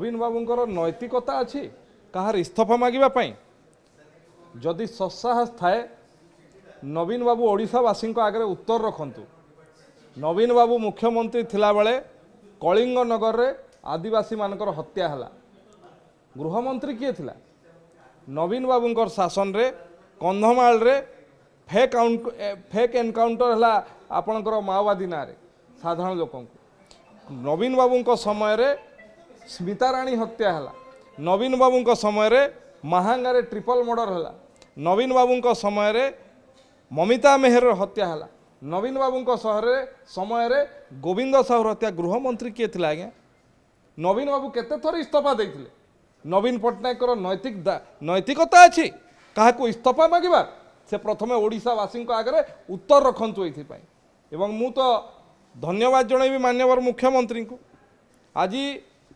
नवीन बाबूंकर नैतिकता अच्छी कहार इस्तफा मागिबा जदि सत्साहस थाए नवीन बाबू ओडिशावासी आगे उत्तर रखंतु। नवीन बाबू मुख्यमंत्री थिला बेले कलिंग नगर रे आदिवासी मानकर हत्या हला गृहमंत्री किए थिला नवीन बाबूंकर शासन रे कंधमाल रे फेक एनकाउंटर हला आपणकर माओवादी ना रे साधारण लोक नवीन बाबूंको समय रे स्मिता राणी हत्या हला नवीन बाबूंको समय रे महांगा रे ट्रिपल मर्डर हला नवीन बाबूंको समय रे ममिता मेहर हत्या हला नवीन बाबूंको समय रे गोविंद साहू हत्या गृहमंत्री किए थिला आज्ञा नवीन बाबू केते थर इस्तफा देथिले नवीन पट्टनायक नैतिकता अच्छी क्या इस्तफा मागिबा से प्रथमे ओडिशावासी आगे उत्तर रखंतु एथिपाई एवं मु तो धन्यवाद जनइबी माननीय मुख्यमंत्री को आज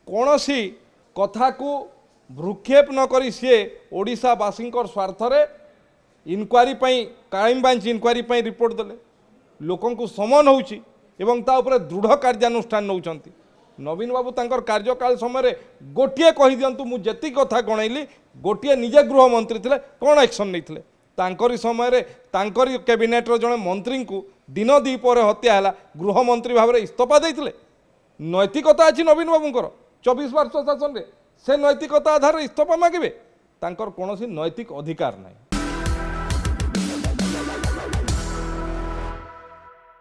कौन सी कथा को भ्रूक्षेप न करी सी ओडिशावासी स्वार्थ रे inquiry crime branch inquiry report देले लोकं को समन होउची एवं ता उपरे दृढ़ कार्यानुष्ठान नौचंती नवीन बाबू तांकर कार्यकाल समय गोटे कही दिंतु मुझे कथा गणइली गोटे निजे गृहमंत्री थे कौन एक्शन नहीं तांकरी समय तांकरी कैबिनेट जड़े मंत्री को दिन दीपर हत्या है गृहमंत्री भाव में इस्तफा देते नैतिकता अच्छी नवीन बाबूंकर 24 वर्ष शासन से नैतिकता आधार इस्तफा मागे तांकर कौन नैतिक अधिकार नहीं।